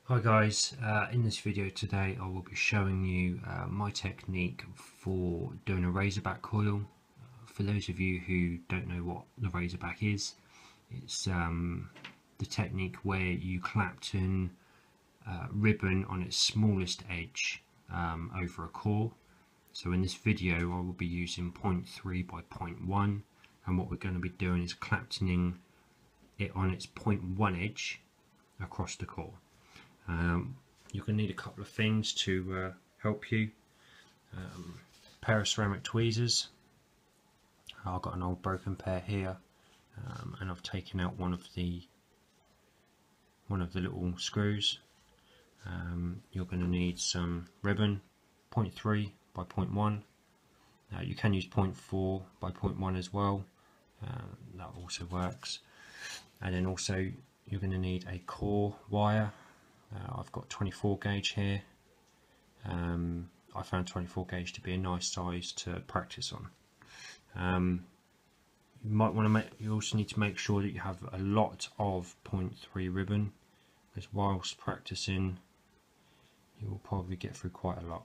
Hi guys, in this video today I will be showing you my technique for doing a razorback coil. For those of you who don't know what the razorback is, it's the technique where you clapton ribbon on its smallest edge over a core. So in this video I will be using 0.3 by 0.1, and what we're going to be doing is claptoning it on its 0.1 edge across the core. You're going to need a couple of things to help you. A pair of ceramic tweezers. I've got an old broken pair here, and I've taken out one of the little screws. You're going to need some ribbon, 0.3 by 0.1. You can use 0.4 by 0.1 as well. That also works. And then also you're going to need a core wire. I've got 24 gauge here. I found 24 gauge to be a nice size to practice on. You might want to you also need to make sure that you have a lot of 0.3 ribbon, because whilst practicing you will probably get through quite a lot.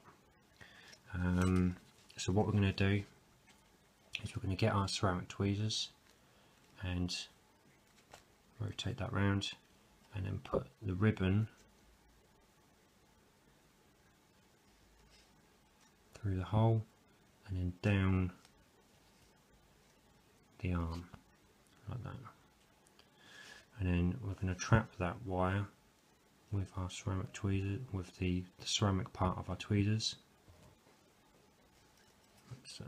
So what we're going to do is we're going to get our ceramic tweezers and rotate that round, and then put the ribbon through the hole and then down the arm like that, and then we're going to trap that wire with our ceramic tweezer, with the ceramic part of our tweezers. So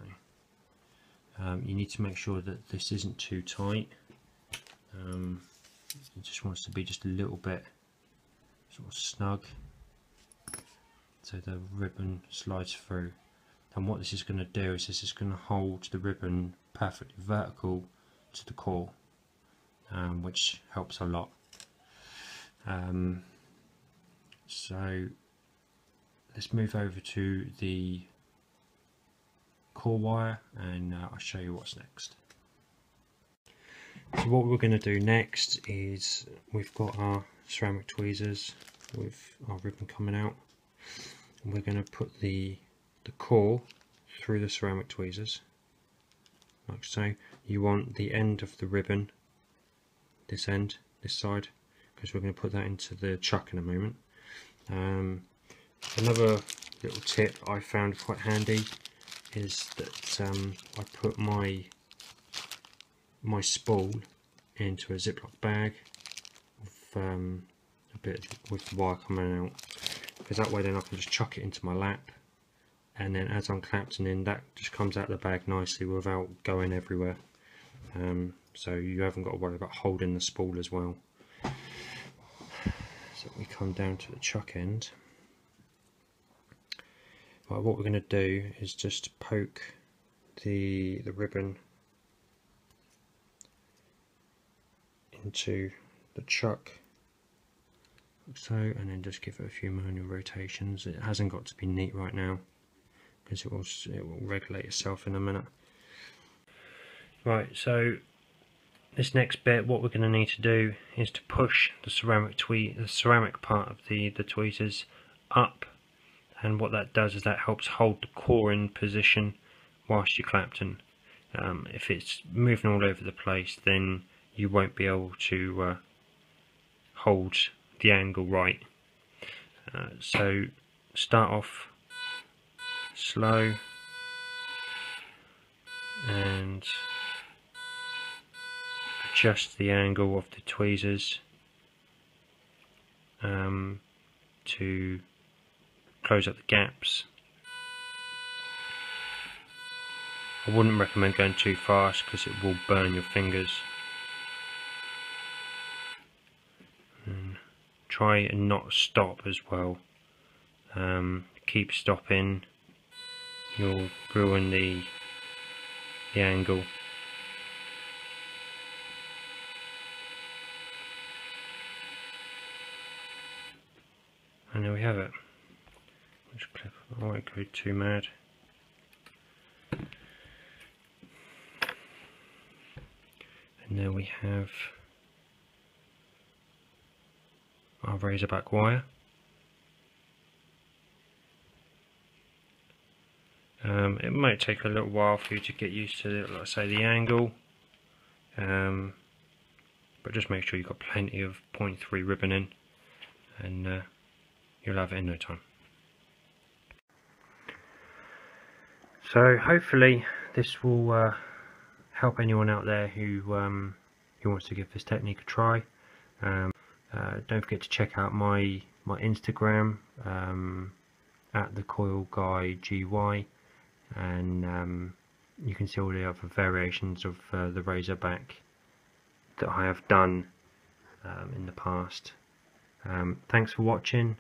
you need to make sure that this isn't too tight. It just wants to be just a little bit sort of snug, so the ribbon slides through. And what this is going to do is this is going to hold the ribbon perfectly vertical to the core, which helps a lot. So let's move over to the core wire, and I'll show you what's next. So what we're going to do next is we've got our ceramic tweezers with our ribbon coming out, and we're going to put the core through the ceramic tweezers like so. You want the end of the ribbon, this side, because we're going to put that into the chuck in a moment. Another little tip I found quite handy is that I put my spool into a Ziploc bag with a bit with the wire coming out, because that way then I can just chuck it into my lap, and then as I'm claptoning, that just comes out of the bag nicely without going everywhere. So you haven't got to worry about holding the spool as well. So we come down to the chuck end. Right, what we're going to do is just poke the ribbon into the chuck like so, and then just give it a few manual rotations. It hasn't got to be neat right now, because it will regulate itself in a minute. Right, so this next bit, what we're going to need to do is to push the ceramic part of the tweezers up, and what that does is that helps hold the core in position whilst you clapton. If it's moving all over the place, then you won't be able to hold the angle right. So start off slow and adjust the angle of the tweezers to close up the gaps. I wouldn't recommend going too fast because it will burn your fingers. And try and not stop as well. Keep stopping, you'll ruin the angle. And there we have it. Just clip. I won't go too mad. And there we have our razorback wire. It might take a little while for you to get used to, like I say, the angle, but just make sure you've got plenty of 0.3 ribbon in, and you'll have it in no time. So hopefully this will help anyone out there who wants to give this technique a try. Don't forget to check out my Instagram at thecoilguygy, and you can see all the other variations of the razorback that I have done in the past. Thanks for watching.